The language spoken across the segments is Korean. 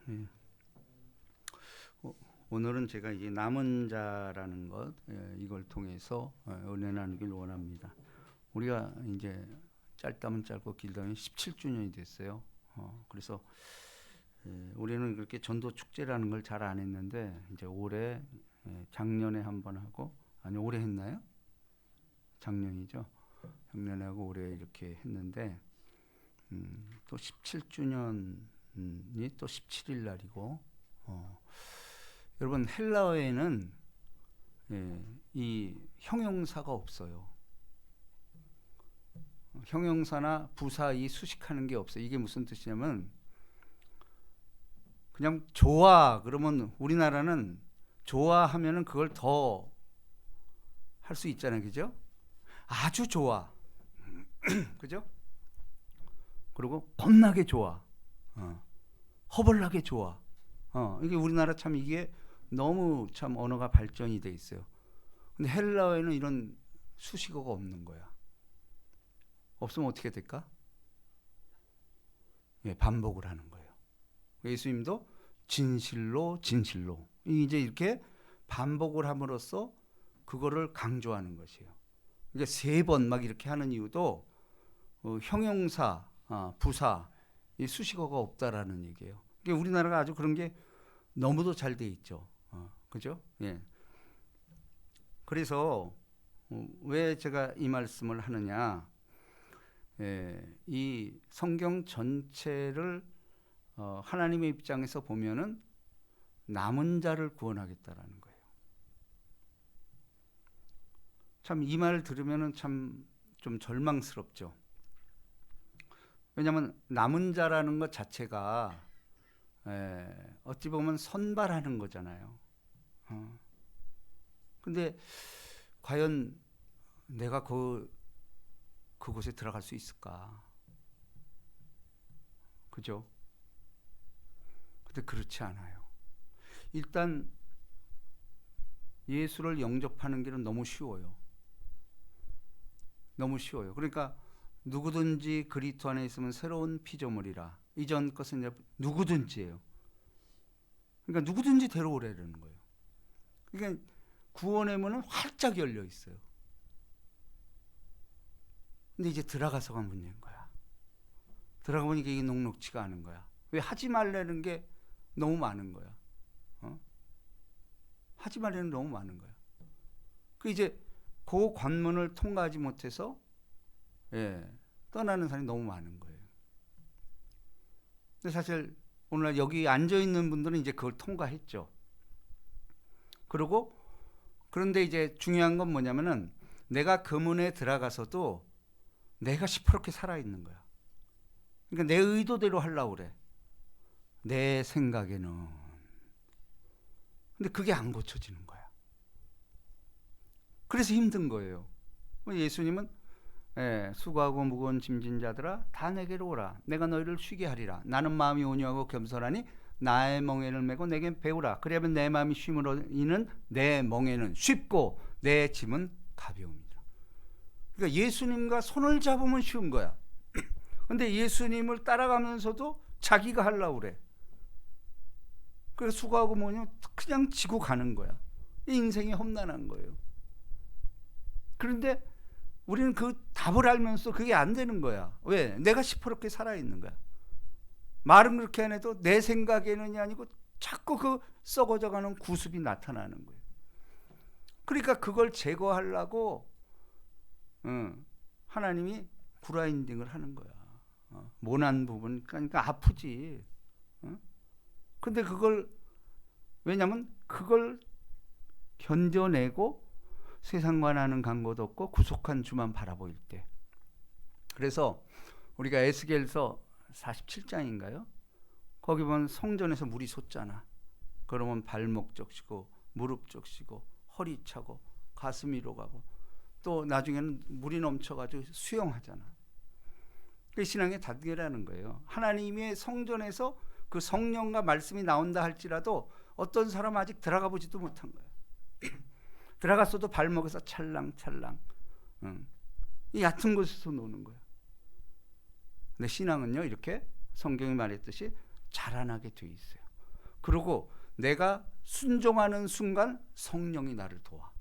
예. 오늘은 제가 이제 남은 자라는 것, 이걸 통해서 은혜 나누길 원합니다. 우리가 이제 짧다면 짧고 길다면 17주년이 됐어요. 그래서 우리는 그렇게 전도 축제라는 걸 잘 안 했는데 이제 올해 작년에 한 번 하고, 아니 올해 했나요? 작년이죠. 작년에 하고 올해 이렇게 했는데 또 17주년이 또 17일 날이고, 여러분 헬라어에는 이 형용사가 없어요. 형용사나 부사 이 수식하는 게 없어요. 이게 무슨 뜻이냐면 그냥 좋아 그러면 우리나라는 좋아하면은 그걸 더 할 수 있잖아요. 그죠? 아주 좋아. 그죠? 그리고 겁나게 좋아. 허벌나게 좋아. 이게 우리나라 참 이게 너무 참 언어가 발전이 돼 있어요. 근데 헬라어에는 이런 수식어가 없는 거야. 없으면 어떻게 될까? 반복을 하는 거예요. 예수님도 진실로 진실로 이제 이렇게 반복을 함으로써 그거를 강조하는 것이에요. 그러니까 3번 막 이렇게 하는 이유도 형용사, 부사, 이 수식어가 없다라는 얘기예요. 그러니까 우리나라가 아주 그런 게 너무도 잘 돼 있죠. 그죠? 예. 그래서 왜 제가 이 말씀을 하느냐? 이 성경 전체를 하나님의 입장에서 보면은 남은 자를 구원하겠다라는 거예요. 참 이 말 들으면은 참 좀 절망스럽죠. 왜냐하면 남은 자라는 것 자체가 어찌 보면 선발하는 거잖아요. 근데 과연 내가 그곳에 들어갈 수 있을까? 그죠? 근데 그렇지 않아요. 일단 예수를 영접하는 길은 너무 쉬워요. 너무 쉬워요. 그러니까 누구든지 그리스도 안에 있으면 새로운 피조물이라. 이전 것은 이제 누구든지예요. 그러니까 누구든지 데려오라는 거예요. 그러니까 구원의 문은 활짝 열려 있어요. 근데 이제 들어가서가 문제인 거야. 들어가 보니까 이게 녹록지가 않은 거야. 왜 하지 말라는 게 너무 많은 거야. 하지 말라는 게 너무 많은 거야. 그 이제 그 관문을 통과하지 못해서 떠나는 사람이 너무 많은 거예요. 근데 사실 오늘 여기 앉아 있는 분들은 이제 그걸 통과했죠. 그런데 이제 중요한 건 뭐냐면은 내가 그 문에 들어가서도 내가 시퍼렇게 살아있는 거야. 그러니까 내 의도대로 하려고 그래. 내 생각에는. 근데 그게 안 고쳐지는 거야. 그래서 힘든 거예요. 예수님은 수고하고 무거운 짐진 자들아 다 내게로 오라. 내가 너희를 쉬게 하리라. 나는 마음이 온유하고 겸손하니 나의 멍에를 메고 내게 배우라. 그래야면 내 마음이 쉼으로 인은 내 멍에는 쉽고 내 짐은 가벼움이라. 그러니까 예수님과 손을 잡으면 쉬운 거야. 근데 예수님을 따라가면서도 자기가 하려고 그래. 그래서 수고하고 뭐냐 그냥 지고 가는 거야. 인생이 험난한 거예요. 그런데 우리는 그 답을 알면서 그게 안 되는 거야. 왜? 내가 시퍼렇게 살아있는 거야. 말은 그렇게 안 해도 내 생각에는이 아니고 자꾸 그 썩어져가는 구습이 나타나는 거예요. 그러니까 그걸 제거하려고 하나님이 그라인딩을 하는 거야. 모난 부분, 그러니까 아프지. 근데 그걸 왜냐면 그걸 견뎌내고 세상과 나는 간곳 없고 구속한 주만 바라보일 때. 그래서 우리가 에스겔서 47장인가요? 거기 보면 성전에서 물이 솟잖아. 그러면 발목 적시고 무릎 적시고 허리 차고 가슴 위로 가고 또 나중에는 물이 넘쳐가지고 수영하잖아. 그 신앙의 단계라는 거예요. 하나님의 성전에서 그 성령과 말씀이 나온다 할지라도 어떤 사람은 아직 들어가 보지도 못한 거야. 들어갔어도 발목에서 찰랑찰랑 이 얕은 곳에서 노는 거야. 근데 신앙은요 이렇게 성경이 말했듯이 자라나게 돼 있어요. 그리고 내가 순종하는 순간 성령이 나를 도와.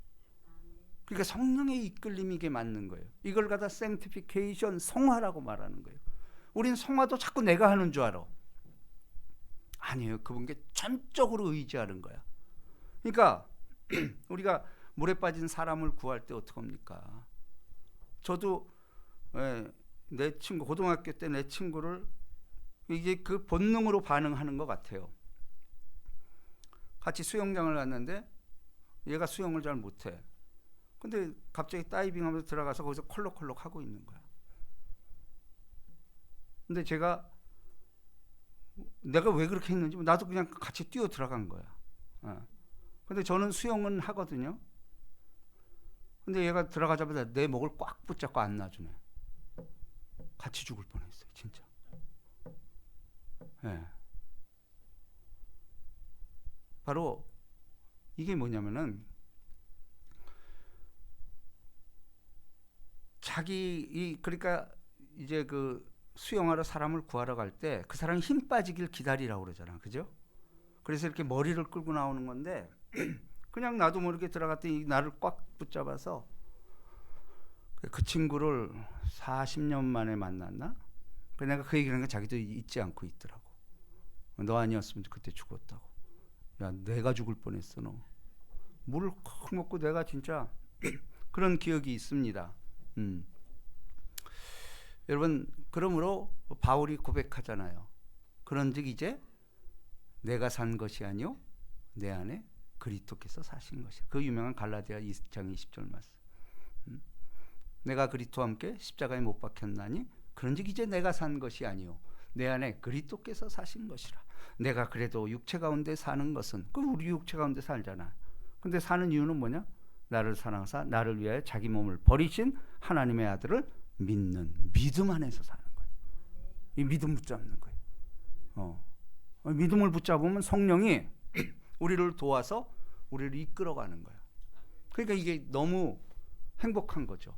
그러니까 성령의 이끌림이 이게 맞는 거예요. 이걸 갖다 sanctification, 성화라고 말하는 거예요. 우린 성화도 자꾸 내가 하는 줄 알아. 아니에요. 그분께 전적으로 의지하는 거야. 그러니까 우리가 물에 빠진 사람을 구할 때 어떻게 합니까? 저도 내 친구, 고등학교 때 내 친구를 이게 그 본능으로 반응하는 것 같아요. 같이 수영장을 갔는데 얘가 수영을 잘 못해. 근데 갑자기 다이빙하면서 들어가서 거기서 콜록콜록 하고 있는 거야. 근데 내가 왜 그렇게 했는지 나도 그냥 같이 뛰어 들어간 거야. 근데 저는 수영은 하거든요. 근데 얘가 들어가자마자 내 목을 꽉 붙잡고 안 놔주네. 같이 죽을 뻔했어요, 진짜. 바로 이게 뭐냐면은 그러니까 이제 그 수영하러 사람을 구하러 갈 때 그 사람이 힘 빠지길 기다리라고 그러잖아, 그죠? 그래서 이렇게 머리를 끌고 나오는 건데 그냥 나도 모르게 들어갔더니 나를 꽉 붙잡아서 그 친구를 40년 만에 만났나? 내가 그 얘기를 하니까 자기도 잊지 않고 있더라고. 너 아니었으면 그때 죽었다고. 야, 내가 죽을 뻔했어, 너. 물을 콕 먹고 내가 진짜 그런 기억이 있습니다. 여러분, 그러므로 바울이 고백하잖아요. 그런즉 이제 내가 산 것이 아니요 내 안에 그리스도께서 사신 것이야. 그 유명한 갈라디아 2장 20절 말씀. 내가 그리스도와 함께 십자가에 못 박혔나니 그런즉 이제 내가 산 것이 아니요 내 안에 그리스도께서 사신 것이라. 내가 그래도 육체 가운데 사는 것은 우리 육체 가운데 살잖아. 근데 사는 이유는 뭐냐? 나를 사랑하사 나를 위하여 자기 몸을 버리신 하나님의 아들을 믿는 믿음 안에서 사는 거예요. 이 믿음 붙잡는 거예요. 믿음을 붙잡으면 성령이 우리를 도와서 우리를 이끌어가는 거예요. 그러니까 이게 너무 행복한 거죠.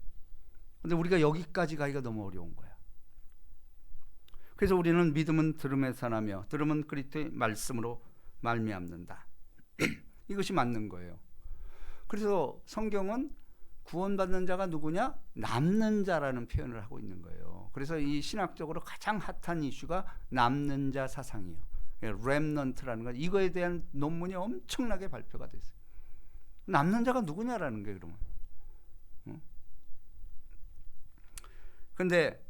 근데 우리가 여기까지 가기가 너무 어려운 거야. 그래서 우리는 믿음은 들음에서 나며 들음은 그리스도의 말씀으로 말미암는다. 이것이 맞는 거예요. 그래서 성경은 구원받는 자가 누구냐? 남는 자라는 표현을 하고 있는 거예요. 그래서 이 신학적으로 가장 핫한 이슈가 남는 자 사상이에요. 렘넌트라는 거. 이거에 대한 논문이 엄청나게 발표가 됐어요. 남는 자가 누구냐라는 거예요, 그러면. 근데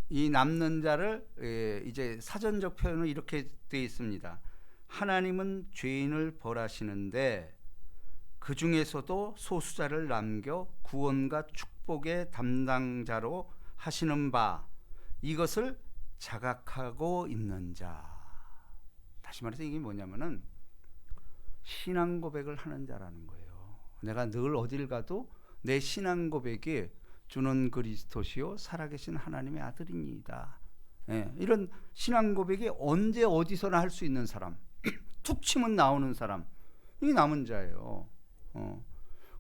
이 남는 자를 이제 사전적 표현은 이렇게 되어 있습니다. 하나님은 죄인을 벌하시는데 그 중에서도 소수자를 남겨 구원과 축복의 담당자로 하시는 바 이것을 자각하고 있는 자. 다시 말해서 이게 뭐냐면은 신앙 고백을 하는 자라는 거예요. 내가 늘 어딜 가도 내 신앙 고백이 주는 그리스도시요 살아계신 하나님의 아들입니다. 이런 신앙 고백이 언제 어디서나 할 수 있는 사람, 툭 치면 나오는 사람, 이게 남은 자예요.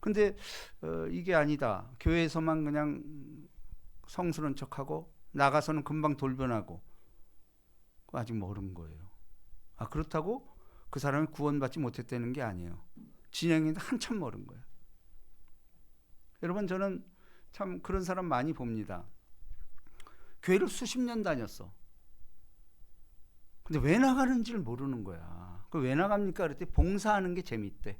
근데 이게 아니다. 교회에서만 그냥 성스러운 척하고 나가서는 금방 돌변하고 아직 멀은 거예요. 그렇다고 그 사람이 구원받지 못했다는 게 아니에요. 진행인데 한참 멀은 거예요. 여러분, 저는 참 그런 사람 많이 봅니다. 교회를 수십 년 다녔어. 근데 왜 나가는지를 모르는 거야. 왜 나갑니까? 그랬더니 봉사하는 게 재밌대.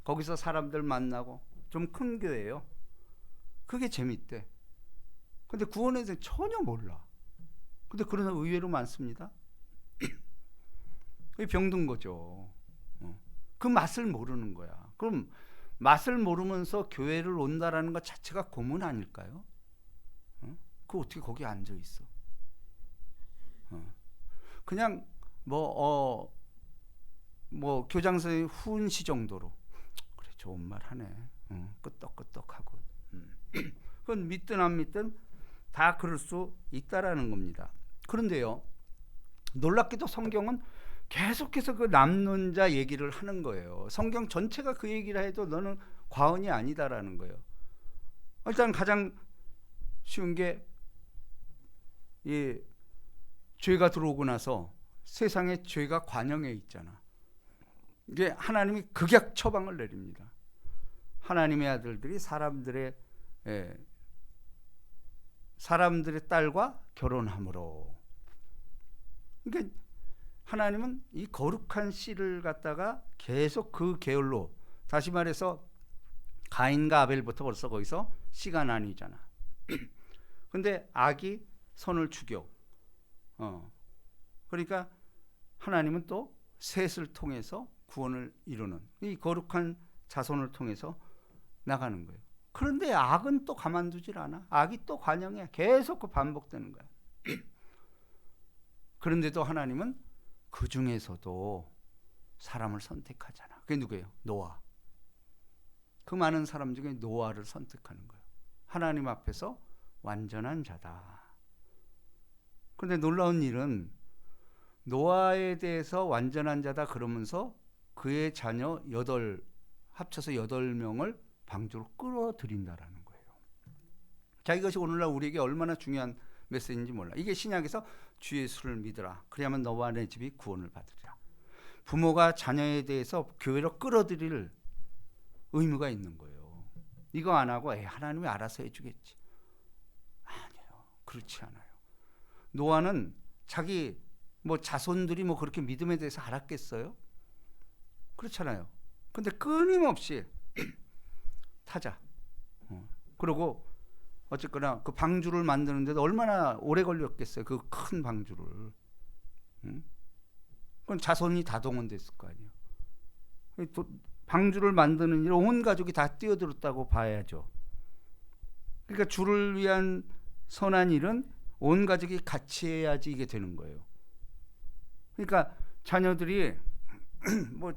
거기서 사람들 만나고, 좀 큰 교회예요. 그게 재밌대. 근데 구원에 대해서 전혀 몰라. 근데 그런 사람 의외로 많습니다. 그게 병든 거죠. 그 맛을 모르는 거야. 그럼 맛을 모르면서 교회를 온다라는 것 자체가 고문 아닐까요? 그 어떻게 거기 앉아 있어? 그냥 뭐 교장선생님 훈시 정도로 그래 좋은 말 하네. 끄떡끄떡하고. 그건 믿든 안 믿든 다 그럴 수 있다라는 겁니다. 그런데요, 놀랍게도 성경은 계속해서 그 남는 자 얘기를 하는 거예요. 성경 전체가 그 얘기를 해도 너는 과언이 아니다라는 거예요. 일단 가장 쉬운 게 이 죄가 들어오고 나서 세상에 죄가 관영해 있잖아. 이게 하나님이 극약 처방을 내립니다. 하나님의 아들들이 사람들의 딸과 결혼함으로. 그러니까 하나님은 이 거룩한 씨를 갖다가 계속 그 계열로, 다시 말해서 가인과 아벨부터 벌써 거기서 씨가 나뉘잖아. 근데 악이 선을 죽여. 그러니까 하나님은 또 셋을 통해서 구원을 이루는, 이 거룩한 자손을 통해서 나가는 거예요. 그런데 악은 또 가만두질 않아. 악이 또 관영해. 계속 그 반복되는 거야. 그런데도 하나님은 그 중에서도 사람을 선택하잖아. 그게 누구예요? 노아. 그 많은 사람 중에 노아를 선택하는 거예요. 하나님 앞에서 완전한 자다. 그런데 놀라운 일은 노아에 대해서 완전한 자다 그러면서 그의 자녀 합쳐서 8명을 방주로 끌어들인다라는 거예요. 자, 이것이 오늘날 우리에게 얼마나 중요한 메시지인지 몰라. 이게 신약에서 주 예수를 믿으라. 그래야만 너와 내 집이 구원을 받으리라. 부모가 자녀에 대해서 교회로 끌어들일 의무가 있는 거예요. 이거 안 하고 하나님이 알아서 해주겠지. 아니에요. 그렇지 않아요. 노아는 자기 자손들이 그렇게 믿음에 대해서 알았겠어요? 그렇잖아요. 근데 끊임없이 타자. 그리고 어쨌거나 그 방주를 만드는데도 얼마나 오래 걸렸겠어요. 그 큰 방주를. 그건 자손이 다 동원됐을 거 아니에요. 또 방주를 만드는 일 온 가족이 다 뛰어들었다고 봐야죠. 그러니까 주를 위한 선한 일은 온 가족이 같이 해야지 이게 되는 거예요. 그러니까 자녀들이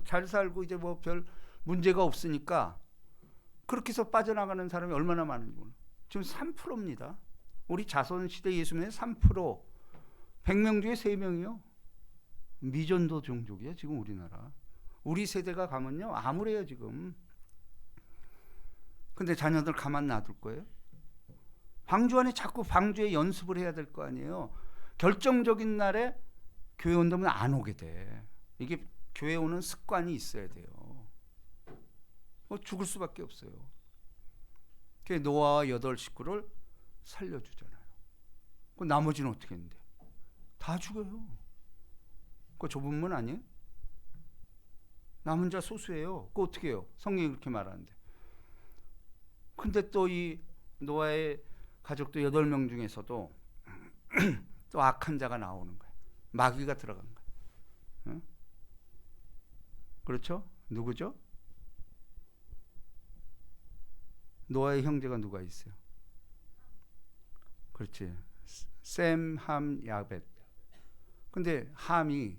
잘 살고 이제 별 문제가 없으니까 그렇게 해서 빠져나가는 사람이 얼마나 많은지 몰라요. 지금 3%입니다. 우리 자손시대 예수님의 3%. 100명 중에 3명이요. 미전도 종족이에요. 지금 우리나라. 우리 세대가 가면요. 암울해요 지금. 근데 자녀들 가만 놔둘 거예요? 방주 안에 자꾸 방주에 연습을 해야 될 거 아니에요. 결정적인 날에 교회 온다면 안 오게 돼. 이게 교회 오는 습관이 있어야 돼요. 죽을 수밖에 없어요. 노아와 8 식구를 살려주잖아요. 나머지는 어떻게 했는데? 다 죽어요. 그거 좁은 문 아니에요? 남은 자 소수예요. 그거 어떻게 해요? 성경이 그렇게 말하는데. 근데 또 이 노아의 가족도 8명 중에서도 또 악한 자가 나오는 거예요. 마귀가 들어간 거예요. 응? 그렇죠? 누구죠? 노아의 형제가 누가 있어요? 그렇지. 셈, 함, 야벳. 근데 함이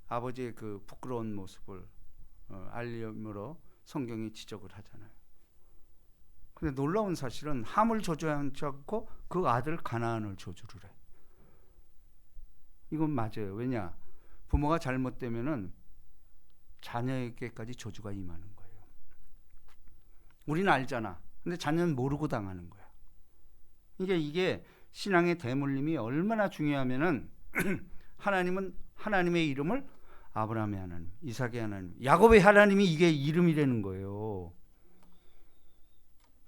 아버지의 그 부끄러운 모습을 알림으로 성경이 지적을 하잖아요. 근데 놀라운 사실은 함을 저주하지 않고 그 아들 가나안을 저주를 해. 이건 맞아요. 왜냐? 부모가 잘못되면은 자녀에게까지 저주가 임하는 거예요. 우리는 알잖아. 근데 자녀는 모르고 당하는 거야. 이게 신앙의 대물림이 얼마나 중요하면은 하나님은 하나님의 이름을 아브라함의 하나님, 이삭의 하나님, 야곱의 하나님이 이게 이름이라는 거예요.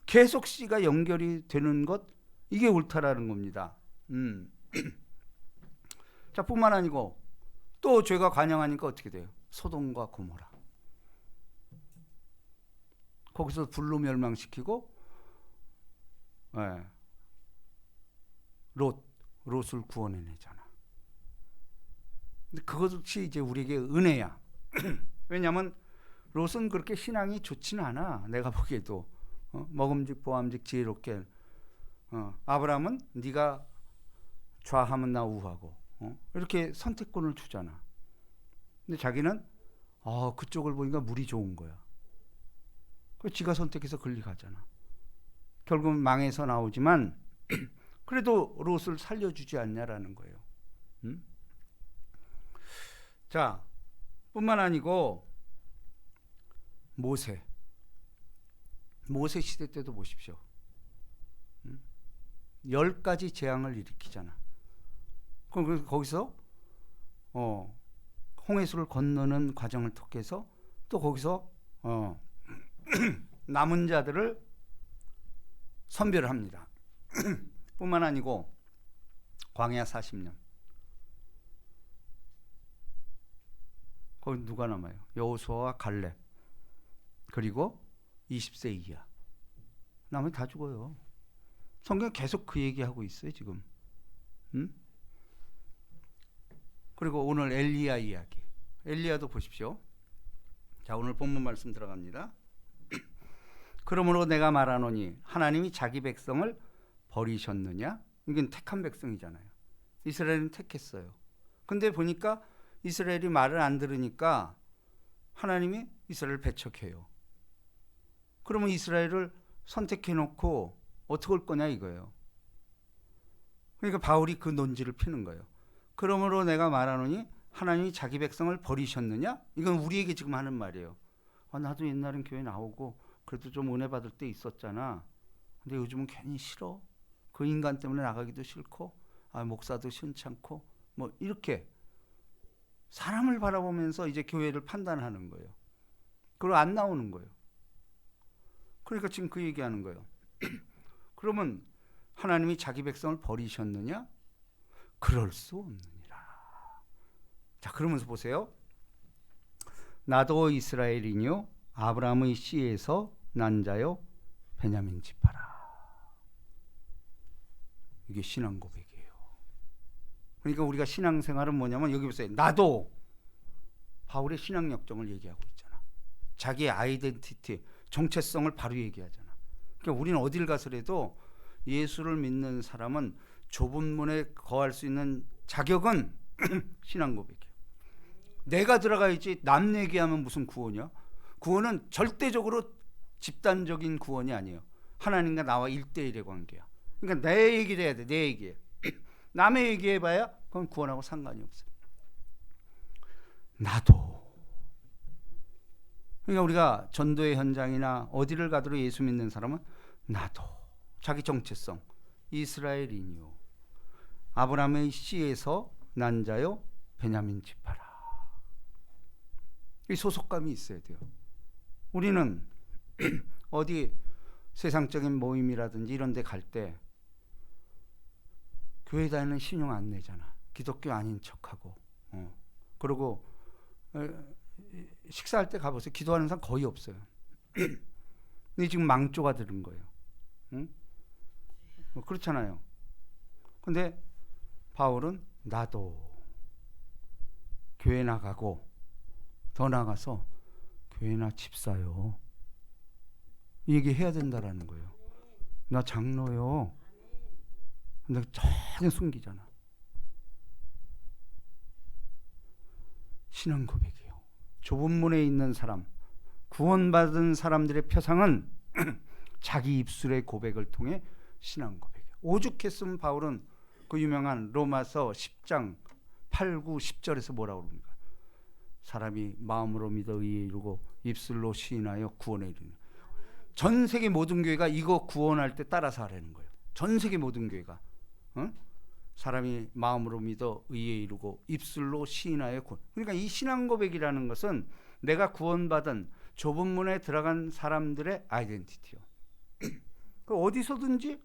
계속 씨가 연결이 되는 것, 이게 옳다라는 겁니다. 자, 뿐만 아니고 또 죄가 관영하니까 어떻게 돼요? 소돔과 고모라. 거기서 불로 멸망시키고 롯을 구원해내잖아. 근데 그것이 이제 우리에게 은혜야. 왜냐하면 롯은 그렇게 신앙이 좋지는 않아. 내가 보기에도 먹음직 지혜롭게. 아브라함은 네가 좌하면 나 우하고 이렇게 선택권을 주잖아. 근데 자기는 그쪽을 보니까 물이 좋은 거야. 그 지가 선택해서 글리 가잖아. 결국은 망해서 나오지만 그래도 롯을 살려주지 않냐라는 거예요. 자, 뿐만 아니고 모세 시대 때도 보십시오. 10가지 재앙을 일으키잖아. 그럼 거기서 홍해수를 건너는 과정을 통해서 또 거기서 남은 자들을 선별합니다. 뿐만 아니고 광야 40년 거기 누가 남아요? 여호수아와 갈렙 그리고 20세 이하 나머지 다 죽어요. 성경 계속 그 얘기하고 있어요 지금. 그리고 오늘 엘리야 이야기. 엘리야도 보십시오. 자, 오늘 본문 말씀 들어갑니다. 그러므로 내가 말하노니 하나님이 자기 백성을 버리셨느냐? 이건 택한 백성이잖아요. 이스라엘은 택했어요. 근데 보니까 이스라엘이 말을 안 들으니까 하나님이 이스라엘을 배척해요. 그러면 이스라엘을 선택해놓고 어떻게 할 거냐 이거예요. 그러니까 바울이 그 논지를 피는 거예요. 그러므로 내가 말하노니 하나님이 자기 백성을 버리셨느냐? 이건 우리에게 지금 하는 말이에요. 나도 옛날엔 교회 나오고 그래도 좀 은혜 받을 때 있었잖아. 근데 요즘은 괜히 싫어. 그 인간 때문에 나가기도 싫고 목사도 싫지 않고 뭐 이렇게 사람을 바라보면서 이제 교회를 판단하는 거예요. 그리고 안 나오는 거예요. 그러니까 지금 그 얘기하는 거예요. 그러면 하나님이 자기 백성을 버리셨느냐? 그럴 수 없느니라. 자, 그러면서 보세요. 나도 이스라엘이뇨 아브라함의 씨에서 난 자요 베냐민 지파라. 이게 신앙 고백이에요. 그러니까 우리가 신앙생활은 뭐냐면 여기 보세요. 나도 바울의 신앙 역정을 얘기하고 있잖아. 자기의 아이덴티티, 정체성을 바로 얘기하잖아. 그러니까 우리는 어딜 가서라도 예수를 믿는 사람은 좁은 문에 거할 수 있는 자격은 신앙 고백이에요. 내가 들어가야지 남 얘기하면 무슨 구원이야? 구원은 절대적으로 집단적인 구원이 아니에요. 하나님과 나와 1대1의 관계야. 그러니까 내 얘기를 해야 돼. 내 얘기해. 남의 얘기해봐야 그건 구원하고 상관이 없어요. 나도. 그러니까 우리가 전도의 현장이나 어디를 가더라도 예수 믿는 사람은 나도. 자기 정체성. 이스라엘이니요. 아브라함의 씨에서 난 자요 베냐민 지파라. 이 소속감이 있어야 돼요. 우리는 어디 세상적인 모임이라든지 이런 데 갈 때 교회 다니는 신용 안 내잖아. 기독교 아닌 척하고. 그리고 식사할 때 가보세요. 기도하는 사람 거의 없어요. 근데 지금 망조가 들은 거예요. 응? 그렇잖아요. 근데 바울은 나도 교회 나가고 더 나가서 교회나 집사요. 얘기해야 된다라는 거예요. 나 장로요. 근데 전혀 숨기잖아. 신앙 고백이에요. 좁은 문에 있는 사람, 구원받은 사람들의 표상은 자기 입술의 고백을 통해 신앙 고백이에요. 오죽했으면 바울은 그 유명한 로마서 10장 8, 9, 10절에서 뭐라고 그럽니까? 사람이 마음으로 믿어 의에 이르고 입술로 시인하여 구원에 이르는. 전 세계 모든 교회가 이거 구원할 때 따라서 하라는 거예요. 전 세계 모든 교회가. 사람이 마음으로 믿어 의에 이르고 입술로 시인하여 구원. 그러니까 이 신앙 고백이라는 것은 내가 구원받은 좁은 문에 들어간 사람들의 아이덴티티요. 그 어디서든지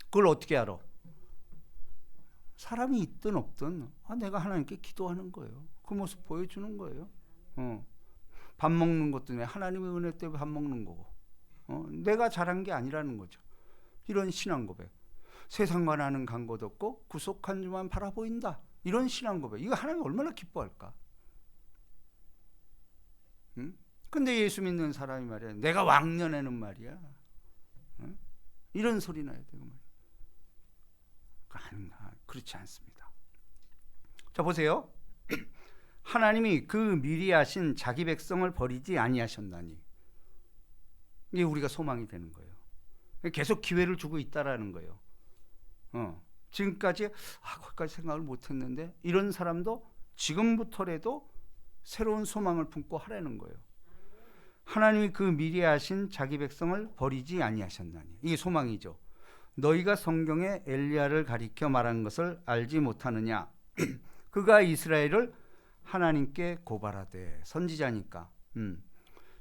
그걸 어떻게 알아? 사람이 있든 없든 내가 하나님께 기도하는 거예요. 그 모습 보여주는 거예요. 밥 먹는 것도 하나님의 은혜 때문에 밥 먹는 거고 내가 잘한 게 아니라는 거죠. 이런 신앙 고백. 세상과 나는 간 것 없고 구속한 주만 바라보인다. 이런 신앙 고백. 이거 하나님 얼마나 기뻐할까? 근데 예수 믿는 사람이 말이야. 내가 왕년에는 말이야. 이런 소리 나야 되고 말이야. 그렇지 않습니다. 자, 보세요. 하나님이 그 미리 하신 자기 백성을 버리지 아니하셨나니. 이게 우리가 소망이 되는 거예요. 계속 기회를 주고 있다라는 거예요. 지금까지 거기까지 생각을 못했는데 이런 사람도 지금부터라도 새로운 소망을 품고 하라는 거예요. 하나님이 그 미리 하신 자기 백성을 버리지 아니하셨나니. 이게 소망이죠. 너희가 성경에 엘리야를 가리켜 말한 것을 알지 못하느냐. 그가 이스라엘을 하나님께 고발하되, 선지자니까,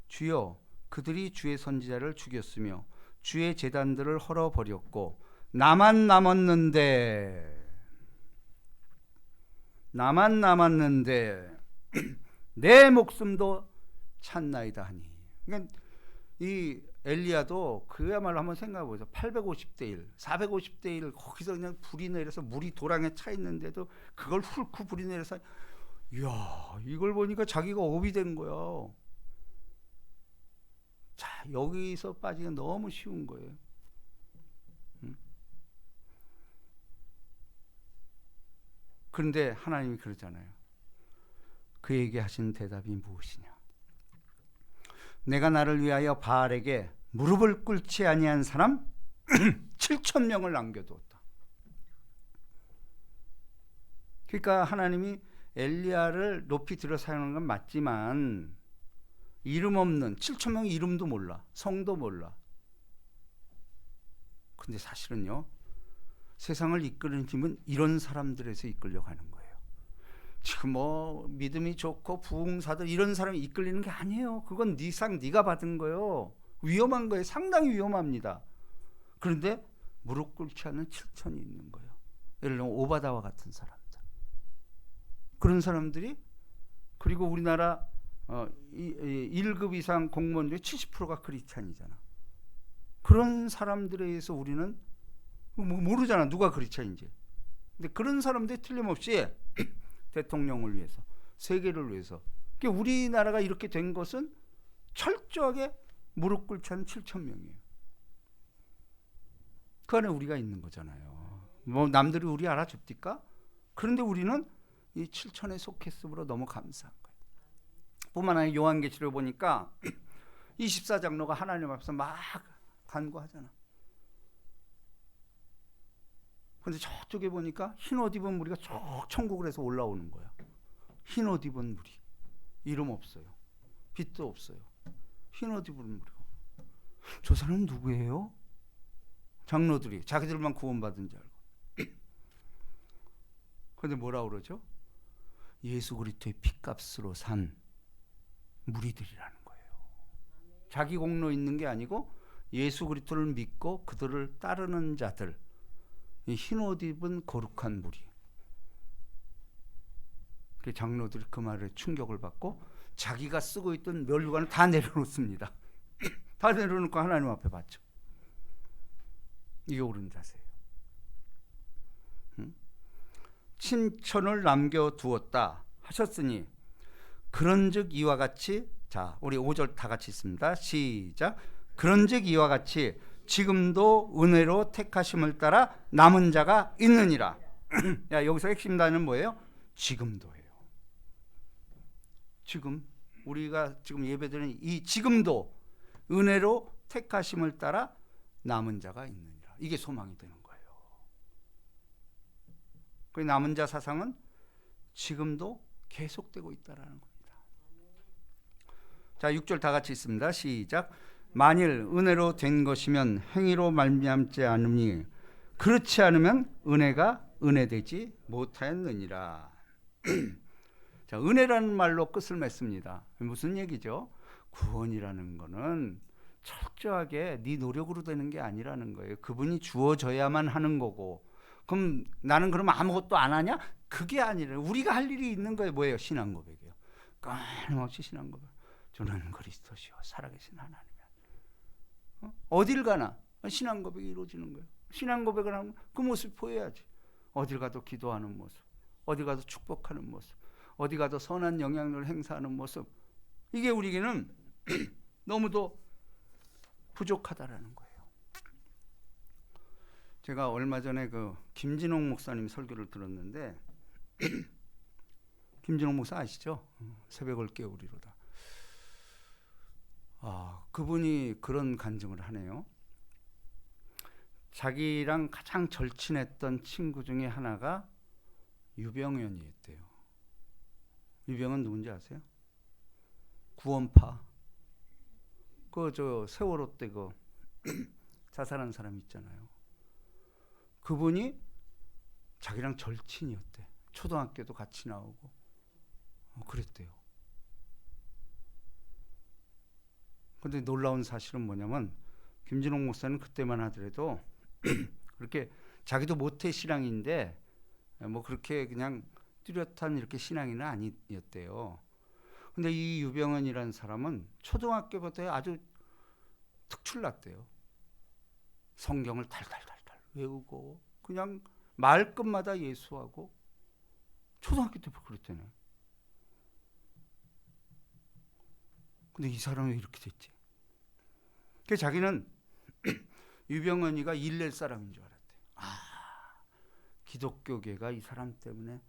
주여 그들이 주의 선지자를 죽였으며 주의 제단들을 헐어버렸고 나만 남았는데 내 목숨도 찾나이다 하니. 그러니까 이 엘리야도 그야말로 한번 생각해 보세요. 850대 1, 450대 1 거기서 그냥 불이 내려서 물이 도랑에 차 있는데도 그걸 훑고 불이 내려서, 이야, 이걸 보니까 자기가 업이 된 거야. 자, 여기서 빠지기가 너무 쉬운 거예요. 그런데 하나님이 그러잖아요. 그에게 하신 대답이 무엇이냐? 내가 나를 위하여 바알에게 무릎을 꿇지 아니한 사람 7,000명을 남겨두었다. 그러니까 하나님이 엘리야를 높이 들어 사용하는 건 맞지만 이름 없는 7,000명의 이름도 몰라, 성도 몰라. 근데 사실은요, 세상을 이끄는 힘은 이런 사람들에서 이끌려고 하는 거예요. 지금 뭐 믿음이 좋고 부흥사들 이런 사람이 이끌리는 게 아니에요. 그건 네 상 네가 받은 거예요. 위험한 거예요. 상당히 위험합니다. 그런데 무릎 꿇지 않는 7천이 있는 거예요. 예를 들면 오바다와 같은 사람들. 그런 사람들이, 그리고 우리나라 1급 이상 공무원 중에 70%가 크리스찬이잖아. 그런 사람들에 의해서 우리는 모르잖아, 누가 크리스찬인지. 근데 그런 사람들이 틀림없이 대통령을 위해서, 세계를 위해서, 그러니까 우리나라가 이렇게 된 것은 철저하게 무릎 꿇지 않은 7,000명이에요. 그 안에 우리가 있는 거잖아요. 뭐 남들이 우리 알아줍니까? 그런데 우리는 이 7,000에 속했으므로 너무 감사한 거예요. 뿐만 아니라 요한계시를 보니까 24장로가 하나님 앞에서 막 간구하잖아. 근데 저쪽에 보니까 흰 옷 입은 무리가 쭉 천국을 해서 올라오는 거야. 흰 옷 입은 무리. 이름 없어요. 빛도 없어요. 흰 옷 입은 무리가. 저 사람은 누구예요? 장로들이 자기들만 구원받은 줄 알고. 근데 뭐라 그러죠? 예수 그리스도의 핏값으로 산 무리들이라는 거예요. 자기 공로 있는 게 아니고 예수 그리스도를 믿고 그들을 따르는 자들, 이 흰옷 입은 거룩한 무리. 그 장로들이 그 말에 충격을 받고 자기가 쓰고 있던 멸류관을 다 내려놓습니다. 다 내려놓고 하나님 앞에 바쳐. 이게 옳은 자세예요. 친천을 남겨두었다 하셨으니 그런즉 이와 같이, 자 우리 5절 다 같이 있습니다. 시작. 그런즉 이와 같이 지금도 은혜로 택하심을 따라 남은 자가 있느니라. 야, 여기서 핵심 단어는 뭐예요? 지금도예요. 지금 우리가 지금 예배드리는 이 지금도 은혜로 택하심을 따라 남은 자가 있느니라. 이게 소망이 되는 거예요. 그 남은 자 사상은 지금도 계속되고 있다라는 겁니다. 자, 6절 다 같이 있습니다. 시작. 만일 은혜로 된 것이면 행위로 말미암지 않으니 그렇지 않으면 은혜가 은혜되지 못하였느니라. 자, 은혜라는 말로 끝을 맺습니다. 무슨 얘기죠? 구원이라는 거는 철저하게 네 노력으로 되는 게 아니라는 거예요. 그분이 주어져야만 하는 거고, 그럼 나는 그러면 아무것도 안 하냐? 그게 아니라 우리가 할 일이 있는 거예요. 뭐예요? 신앙 고백이에요. 끊임없이 신앙 고백. 저는 그리스도시요 살아계신 하나님. 어딜 가나 신앙 고백이 이루어지는 거예요. 신앙 고백을 하면 그 모습 보여야지. 어딜 가도 기도하는 모습, 어디 가도 축복하는 모습, 어디 가도 선한 영향력을 행사하는 모습. 이게 우리에게는 너무도 부족하다라는 거예요. 제가 얼마 전에 그 김진홍 목사님 설교를 들었는데 김진홍 목사 아시죠? 새벽을 깨우리로다. 그분이 그런 간증을 하네요. 자기랑 가장 절친했던 친구 중에 하나가 유병현이었대요. 유병현 누군지 아세요? 구원파. 저 세월호 때 그 자살한 사람 있잖아요. 그분이 자기랑 절친이었대. 초등학교도 같이 나오고 그랬대요. 근데 놀라운 사실은 뭐냐면 김진홍 목사는 그때만 하더라도 그렇게 자기도 모태 신앙인데 뭐 그렇게 그냥 뚜렷한 이렇게 신앙인은 아니었대요. 근데 이 유병헌이라는 사람은 초등학교부터 아주 특출났대요. 성경을 달달달달 외우고 그냥 말끝마다 예수하고 초등학교 때부터 그랬대네. 근데 이 사람이 왜 이렇게 됐지? 그래서 자기는 유병헌이가 일낼 사람인 줄 알았대. 기독교계가 이 사람 때문에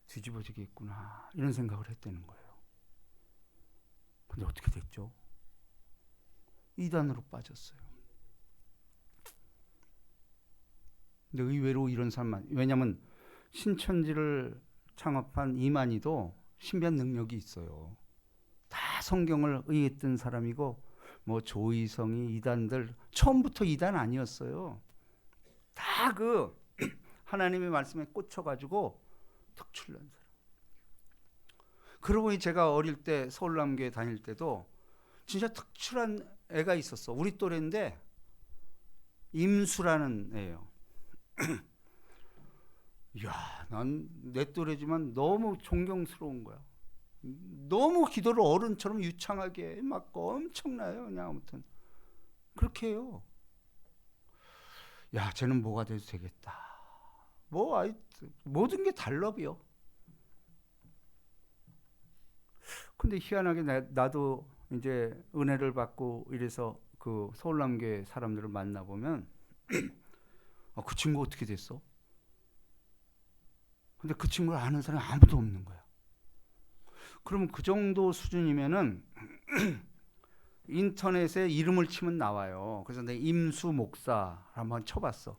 뒤집어지겠구나 이런 생각을 했다는 거예요. 근데 어떻게 됐죠? 이단으로 빠졌어요. 근데 의외로 이런 사람만, 왜냐하면 신천지를 창업한 이만희도 신비한 능력이 있어요. 다 성경을 의했던 사람이고 뭐 조이성이 이단들 처음부터 이단 아니었어요. 다 그 하나님의 말씀에 꽂혀가지고 특출난 사람. 그러고 보니 제가 어릴 때 서울남교회 다닐 때도 진짜 특출한 애가 있었어. 우리 또래인데 임수라는 애예요. 이야, 난 내 또래지만 너무 존경스러운 거야. 너무 기도를 어른처럼 유창하게 막 엄청나요. 그냥 아무튼 그렇게 해요. 야, 쟤는 뭐가 돼도 되겠다. 모든 게 달럽이요. 근데 희한하게 나도 이제 은혜를 받고 이래서 그 서울남교회 사람들을 만나보면 그 친구 어떻게 됐어? 근데 그 친구를 아는 사람이 아무도 없는 거야. 그러면 그 정도 수준이면은 인터넷에 이름을 치면 나와요. 그래서 내가 임수 목사 한번 쳐봤어.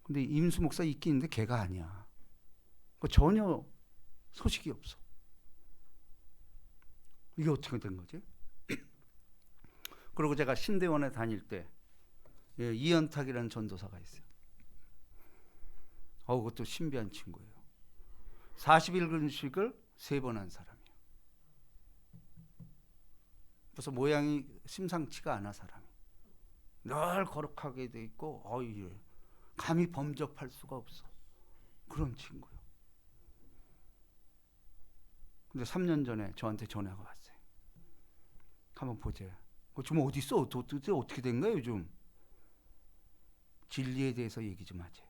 근데 임수 목사 있긴 있는데 걔가 아니야. 전혀 소식이 없어. 이게 어떻게 된 거지? 그리고 제가 신대원에 다닐 때 이연탁이라는 전도사가 있어요. 그것도 신비한 친구예요. 40일근식을 3번 한 사람이에요. 그래서 모양이 심상치가 않아 사람이. 늘 거룩하게 돼 있고 감히 범접할 수가 없어. 그런 친구예요. 근데 3년 전에 저한테 전화가 왔어요. 한번 보자. 지금 어디 있어? 도대체 어떻게 된 거야 요즘? 진리에 대해서 얘기 좀 하지.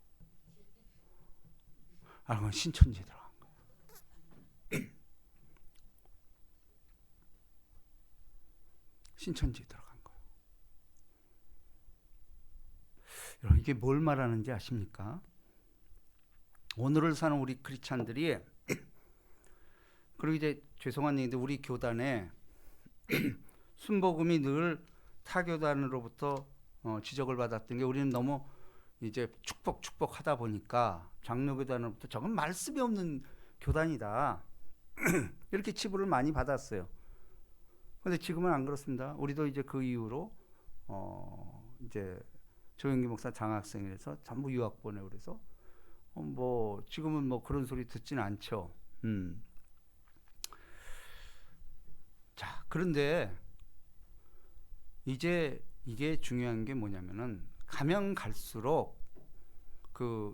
그럼 신천지에 들어간 거예요. 신천지에 들어간 거예요. 여러분 이게 뭘 말하는지 아십니까? 오늘을 사는 우리 크리스찬들이 그리고 이제 죄송한 얘기인데 우리 교단에 순복음이 늘 타교단으로부터 지적을 받았던 게 우리는 너무 이제 축복 하다 보니까 장로교단으로부터 저건 말씀이 없는 교단이다 이렇게 치부를 많이 받았어요. 근데 지금은 안 그렇습니다. 우리도 이제 그 이후로 이제 조영기 목사 장학생이라서 전부 유학 보내고 그래서 지금은 뭐 그런 소리 듣지는 않죠. 자, 그런데 이제 이게 중요한 게 뭐냐면은 가면 갈수록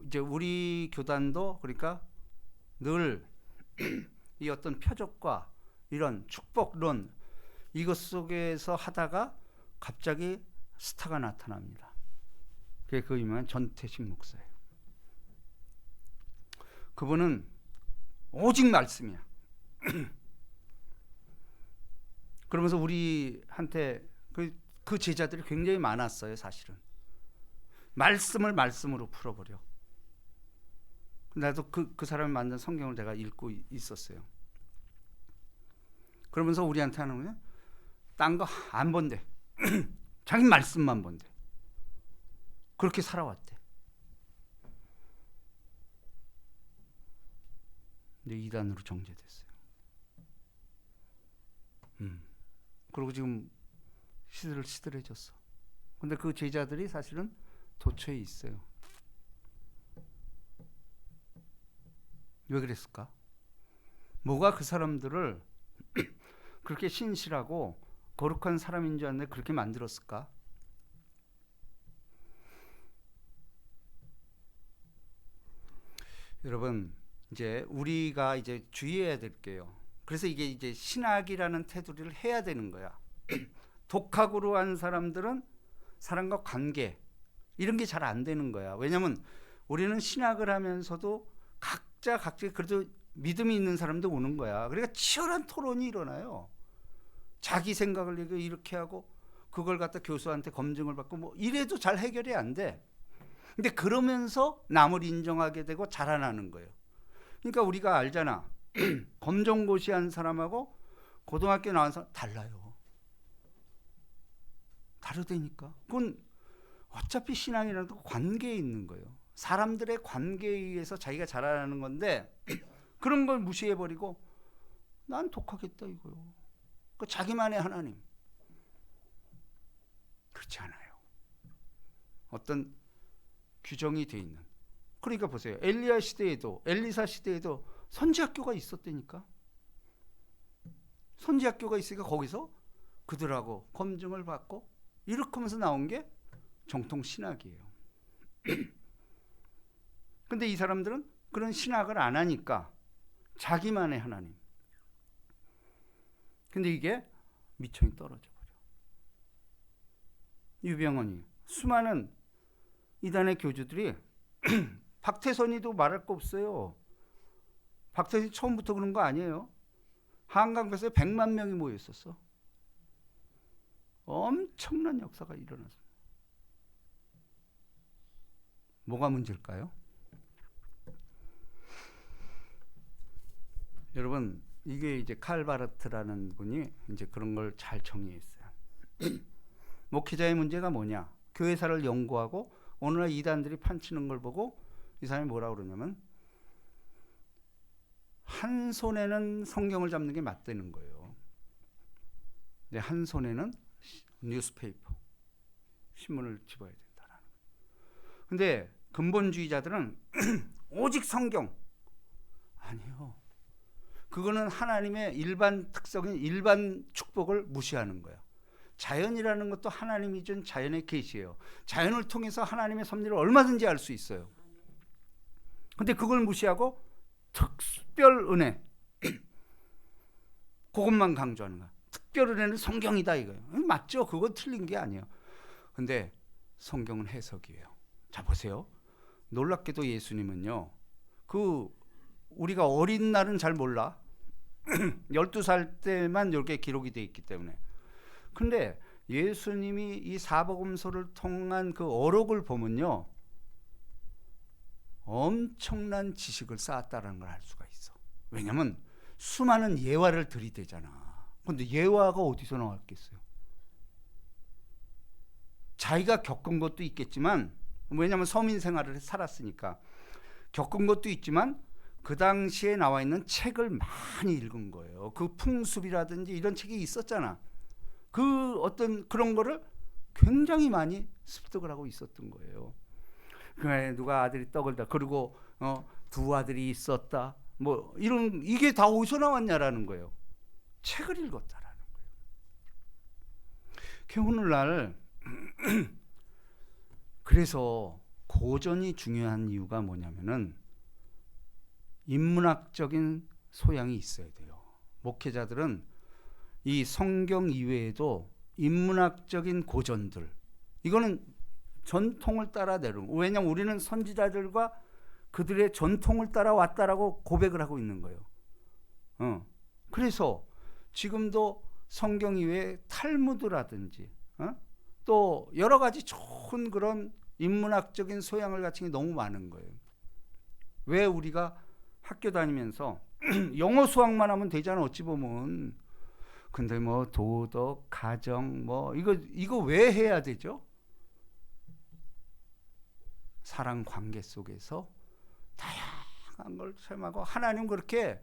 이제 우리 교단도 그러니까 늘 이 어떤 표적과 이런 축복론 이것 속에서 하다가 갑자기 스타가 나타납니다. 그게 그 유명한 전태식 목사예요. 그분은 오직 말씀이야. 그러면서 우리한테 그 제자들이 굉장히 많았어요. 사실은 말씀을 말씀으로 풀어버려. 나도 그 사람이 만든 성경을 내가 읽고 있었어요. 그러면서 우리한테 하는 거냐? 딴 거 안 본대. 자기 말씀만 본대. 그렇게 살아왔대. 근데 이단으로 정죄됐어요. 그리고 지금 시들해졌어. 근데 그 제자들이 사실은 도처에 있어요. 왜 그랬을까? 뭐가 그 사람들을 그렇게 신실하고 거룩한 사람인 줄 알았는데 그렇게 만들었을까? 여러분, 이제 우리가 이제 주의해야 될 게요. 그래서 이게 이제 신학이라는 테두리를 해야 되는 거야. 독학으로 한 사람들은 사람과 관계 이런 게 잘 안 되는 거야. 왜냐면 우리는 신학을 하면서도 각자 그래도 믿음이 있는 사람도 오는 거야. 그러니까 치열한 토론이 일어나요. 자기 생각을 이렇게 하고 그걸 갖다 교수한테 검증을 받고 뭐 이래도 잘 해결이 안 돼. 근데 그러면서 남을 인정하게 되고 자라나는 거예요. 그러니까 우리가 알잖아. 검정고시한 사람하고 고등학교 나온 사람 달라요. 다르다니까. 그건 어차피 신앙이라는 건 관계에 있는 거예요. 사람들의 관계에 의해서 자기가 자라나는 건데 그런 걸 무시해버리고 난 독하겠다 이거요. 그 자기만의 하나님. 그렇지 않아요. 어떤 규정이 돼 있는. 그러니까 보세요. 엘리야 시대에도 엘리사 시대에도 선지학교가 있었다니까. 선지학교가 있으니까 거기서 그들하고 검증을 받고 이렇게 하면서 나온 게 정통 신학이에요. 근데 이 사람들은 그런 신학을 안 하니까 자기만의 하나님. 근데 이게 미천이 떨어져 버려. 유병원이 수많은 이단의 교주들이 박태선이도 말할 거 없어요. 박태선이 처음부터 그런 거 아니에요. 한강변에 100만 명이 모여 있었어. 엄청난 역사가 일어났습니다. 뭐가 문제일까요? 여러분, 이게 이제 칼바르트라는 분이 이제 그런 걸 잘 정의했어요. 목회자의 문제가 뭐냐? 교회사를 연구하고 오늘날 이단들이 판치는 걸 보고 이 사람이 뭐라고 그러냐면 한 손에는 성경을 잡는 게 맞다는 거예요. 근데 한 손에는 뉴스페이퍼, 신문을 집어야 된다라는 거예요. 근데 근본주의자들은 오직 성경. 아니요. 그거는 하나님의 일반 특성인 일반 축복을 무시하는 거야. 자연이라는 것도 하나님이 준 자연의 계시예요. 자연을 통해서 하나님의 섭리를 얼마든지 알 수 있어요. 근데 그걸 무시하고 특별 은혜 그것만 강조하는 거야. 특별 은혜는 성경이다 이거예요. 맞죠? 그건 틀린 게 아니에요. 근데 성경은 해석이에요. 자 보세요. 놀랍게도 예수님은요. 우리가 어린 날은 잘 몰라. 12살 때만 이렇게 기록이 돼 있기 때문에. 근데 예수님이 이 사복음서를 통한 그 어록을 보면요. 엄청난 지식을 쌓았다는 걸 알 수가 있어. 왜냐면 수많은 예화를 들이대잖아. 근데 예화가 어디서 나왔겠어요? 자기가 겪은 것도 있겠지만 왜냐면 서민 생활을 살았으니까 겪은 것도 있지만 그 당시에 나와 있는 책을 많이 읽은 거예요. 그 풍습이라든지 이런 책이 있었잖아. 그 어떤 그런 거를 굉장히 많이 습득을 하고 있었던 거예요. 그래 누가 아들이 떡을 다 그리고 두 아들이 있었다. 뭐 이런 이게 다 어디서 나왔냐라는 거예요. 책을 읽었다라는 거예요. 오늘날 그래서 고전이 중요한 이유가 뭐냐면은 인문학적인 소양이 있어야 돼요. 목회자들은 이 성경 이외에도 인문학적인 고전들 이거는 전통을 따라 내려. 왜냐하면 우리는 선지자들과 그들의 전통을 따라왔다라고 고백을 하고 있는 거예요. 그래서 지금도 성경 이외에 탈무드라든지 또 여러 가지 좋은 그런 인문학적인 소양을 갖춘 게 너무 많은 거예요. 왜 우리가 학교 다니면서 영어 수학만 하면 되잖아 어찌 보면. 근데 뭐 도덕, 가정 뭐 이거 왜 해야 되죠? 사랑 관계 속에서 다양한 걸 체험하고 하나님 그렇게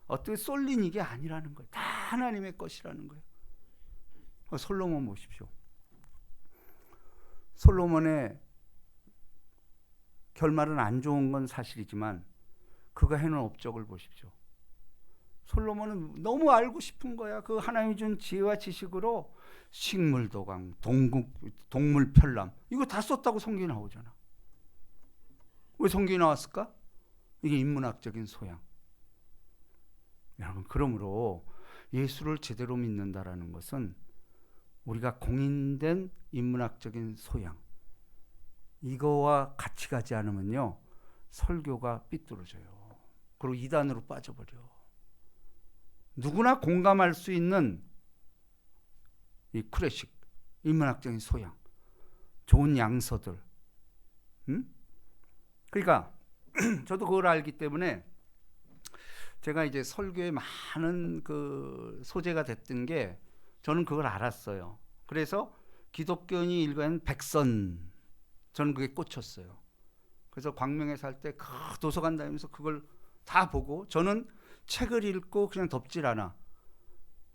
어떻게 쏠린 이게 아니라는 거예요. 다 하나님의 것이라는 거예요. 솔로몬 보십시오. 솔로몬의 결말은 안 좋은 건 사실이지만 그가 해놓은 업적을 보십시오. 솔로몬은 너무 알고 싶은 거야. 그 하나님이 준 지혜와 지식으로 식물도강, 동물 편람 이거 다 썼다고 성경에 나오잖아. 왜 성경에 나왔을까? 이게 인문학적인 소양. 여러분, 그러므로 예수를 제대로 믿는다라는 것은 우리가 공인된 인문학적인 소양, 이거와 같이 가지 않으면요 설교가 삐뚤어져요. 그리고 이단으로 빠져버려. 누구나 공감할 수 있는 이 클래식 인문학적인 소양, 좋은 양서들, 그러니까 저도 그걸 알기 때문에 제가 이제 설교에 많은 그 소재가 됐던 게 저는 그걸 알았어요. 그래서 기독교인이 일과는 백선, 저는 그게 꽂혔어요. 그래서 광명에 살 때 그 도서관 다니면서 그걸 다 보고, 저는 책을 읽고 그냥 덮질 않아.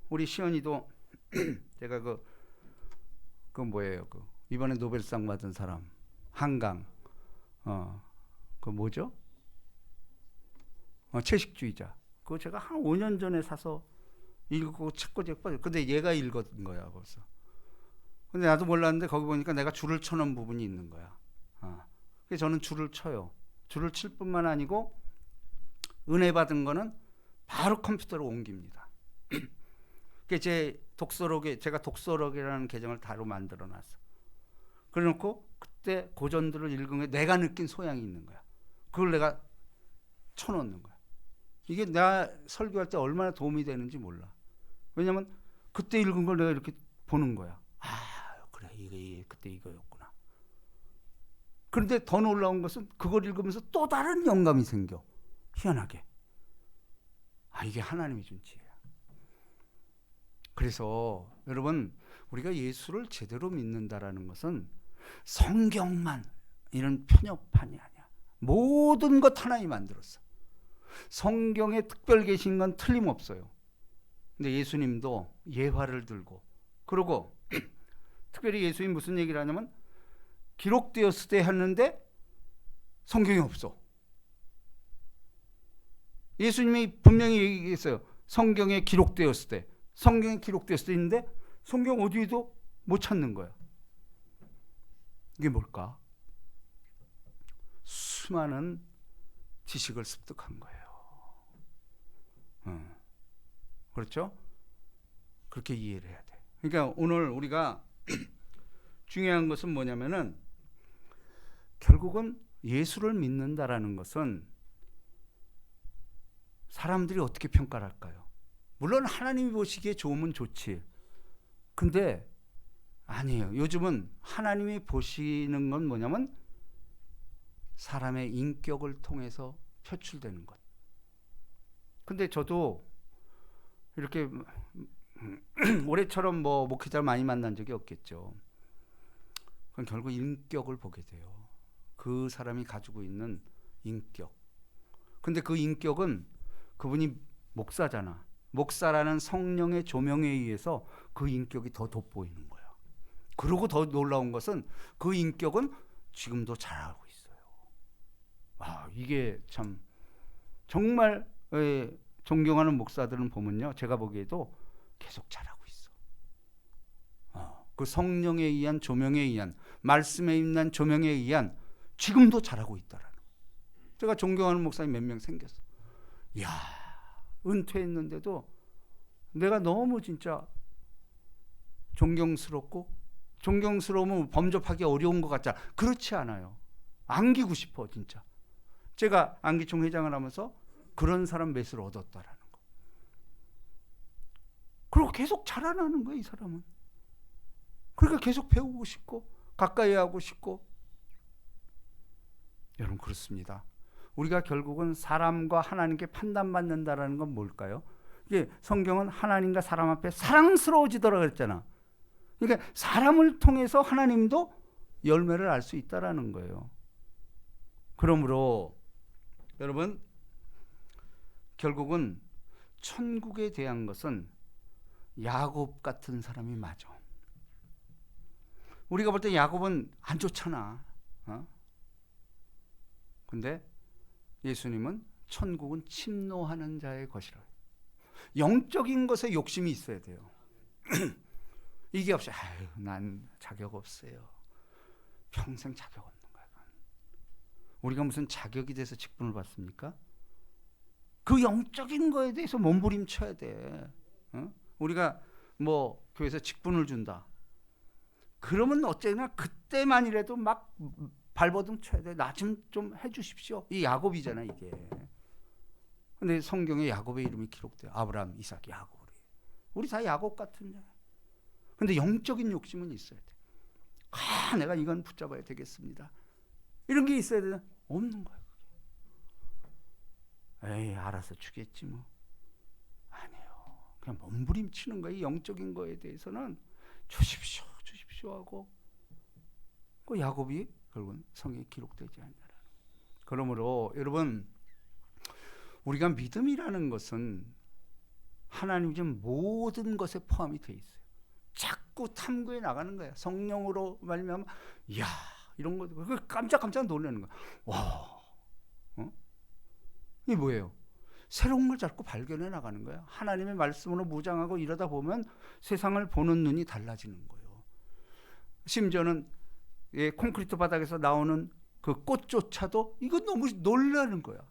우리 시연이도 제가 그 뭐예요? 그 이번에 노벨상 받은 사람 한강, 그 뭐죠? 채식주의자. 그거 제가 한 5년 전에 사서 읽고 책꽂이에 빠져. 근데 얘가 읽은 거야 벌써. 근데 나도 몰랐는데 거기 보니까 내가 줄을 쳐놓은 부분이 있는 거야. 그래서 저는 줄을 쳐요. 줄을 칠 뿐만 아니고 은혜 받은 거는 바로 컴퓨터로 옮깁니다. 제 독서록에, 제가 독서록이라는 계정을 따로 만들어 놨어. 그래놓고 그때 고전들을 읽은 게 내가 느낀 소양이 있는 거야. 그걸 내가 쳐놓는 거야. 이게 나 설교할 때 얼마나 도움이 되는지 몰라. 왜냐면 그때 읽은 걸 내가 이렇게 보는 거야. 그래, 이게 그때 이거였구나. 그런데 더 놀라운 것은 그걸 읽으면서 또 다른 영감이 생겨. 희한하게. 이게 하나님이 준 지혜야. 그래서 여러분, 우리가 예수를 제대로 믿는다라는 것은 성경만 이런 편협판이 아니야. 모든 것 하나님이 만들었어. 성경에 특별 계신 건 틀림없어요. 근데 예수님도 예화를 들고, 그리고 특별히 예수님 무슨 얘기를 하냐면 기록되었을 때 했는데 성경이 없어. 예수님이 분명히 얘기했어요. 성경에 기록되었을 때, 성경에 기록되었을 때 있는데 성경 어디에도 못 찾는 거야. 이게 뭘까? 수많은 지식을 습득한 거예요. 그렇죠? 그렇게 이해를 해야 돼. 그러니까 오늘 우리가 중요한 것은 뭐냐면은 결국은 예수를 믿는다라는 것은 사람들이 어떻게 평가를 할까요? 물론 하나님이 보시기에 좋으면 좋지. 근데 아니에요. 요즘은 하나님이 보시는 건 뭐냐면 사람의 인격을 통해서 표출되는 것. 근데 저도 이렇게 올해처럼 뭐 목회자를 많이 만난 적이 없겠죠. 그럼 결국 인격을 보게 돼요. 그 사람이 가지고 있는 인격. 근데 그 인격은 그분이 목사잖아. 목사라는 성령의 조명에 의해서 그 인격이 더 돋보이는 거야. 그리고 더 놀라운 것은 그 인격은 지금도 잘하고 있어요. 이게 참 정말 존경하는 목사들은 보면요, 제가 보기에도 계속 잘하고 있어. 그 성령에 의한 조명에 의한, 말씀에 있는 조명에 의한 지금도 잘하고 있다라는 거. 제가 존경하는 목사님 몇 명 생겼어. 이야, 은퇴했는데도 내가 너무 진짜 존경스럽고, 존경스러우면 범접하기 어려운 것 같잖아. 그렇지 않아요. 안기고 싶어 진짜. 제가 안기총 회장을 하면서 그런 사람 몇을 얻었다라는 거. 그리고 계속 자라나는 거예요, 이 사람은. 그러니까 계속 배우고 싶고 가까이 하고 싶고. 여러분, 그렇습니다. 우리가 결국은 사람과 하나님께 판단받는다라는 건 뭘까요? 이게 성경은 하나님과 사람 앞에 사랑스러워지더라 그랬잖아. 그러니까 사람을 통해서 하나님도 열매를 알 수 있다라는 거예요. 그러므로 여러분, 결국은 천국에 대한 것은 야곱 같은 사람이 맞아. 우리가 볼 때 야곱은 안 좋잖아. 근데 예수님은 천국은 침노하는 자의 것이라. 영적인 것에 욕심이 있어야 돼요. 이게 없이 아유 난 자격 없어요. 평생 자격 없는 거야. 우리가 무슨 자격이 돼서 직분을 받습니까? 그 영적인 거에 대해서 몸부림쳐야 돼. 어? 우리가 뭐 교회에서 직분을 준다. 그러면 어쨌거나 그때만이라도 막 발버둥 쳐야 돼. 나 좀 해주십시오. 이 야곱이잖아 이게. 근데 성경에 야곱의 이름이 기록돼요. 아브라함, 이삭, 야곱. 우리 다 야곱 같은 자. 근데 영적인 욕심은 있어야 돼. 내가 이건 붙잡아야 되겠습니다. 이런 게 있어야 되나? 없는 거야. 에이 알아서 주겠지 뭐. 아니에요. 그냥 몸부림치는 거야. 이 영적인 거에 대해서는 주십시오 하고 그 야곱이 결국은 성경에 기록되지 않냐라는. 그러므로 여러분 우리가 믿음이라는 것은 하나님 준 모든 것에 포함이 돼 있어요. 자꾸 탐구해 나가는 거야. 성령으로 말미암아 이야 이런 거 깜짝 놀라는 거야. 와, 이게 뭐예요? 새로운 걸 자꾸 발견해 나가는 거야. 하나님의 말씀으로 무장하고 이러다 보면 세상을 보는 눈이 달라지는 거예요. 심지어는 콘크리트 바닥에서 나오는 그 꽃조차도 이거 너무 놀라는 거야.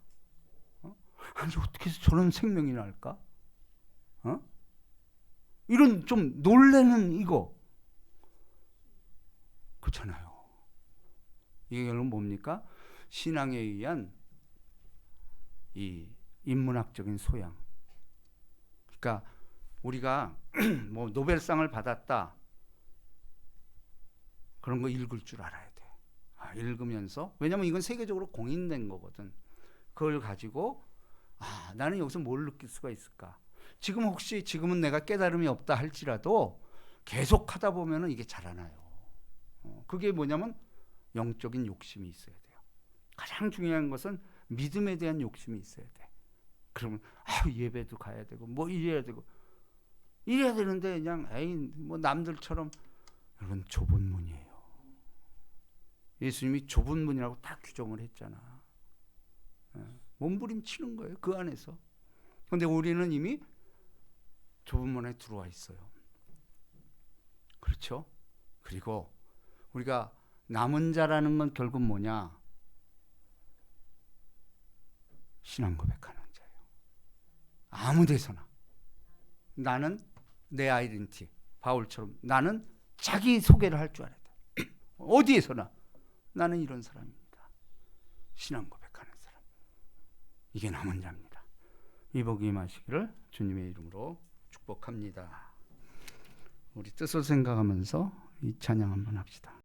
아니 어떻게 해서 저런 생명이 날까? 이런 좀 놀라는 이거 그렇잖아요. 이게 결국 뭡니까? 신앙에 의한 이 인문학적인 소양. 그러니까 우리가 뭐 노벨상을 받았다 그런 거 읽을 줄 알아야 돼. 읽으면서 왜냐면 이건 세계적으로 공인된 거거든. 그걸 가지고 나는 여기서 뭘 느낄 수가 있을까? 지금은 내가 깨달음이 없다 할지라도 계속 하다 보면은 이게 자라나요. 그게 뭐냐면 영적인 욕심이 있어야 돼요. 가장 중요한 것은 믿음에 대한 욕심이 있어야 돼. 그러면 예배도 가야 되고 뭐 이래야 되는데 그냥 뭐 남들처럼. 여러분 좁은 문이에요. 예수님이 좁은 문이라고 딱 규정을 했잖아. 몸부림치는 거예요. 그 안에서. 그런데 우리는 이미 좁은 문에 들어와 있어요. 그렇죠? 그리고 우리가 남은 자라는 건 결국 뭐냐? 신앙 고백하는 자예요. 아무 데서나. 나는 내 아이덴티. 바울처럼 나는 자기 소개를 할 줄 알아야 돼. 어디에서나 나는 이런 사람입니다. 신앙 고백하는 사람. 이게 남은 자입니다. 이 복이 임하시기를 주님의 이름으로 축복합니다. 우리 뜻을 생각하면서 이 찬양 한번 합시다.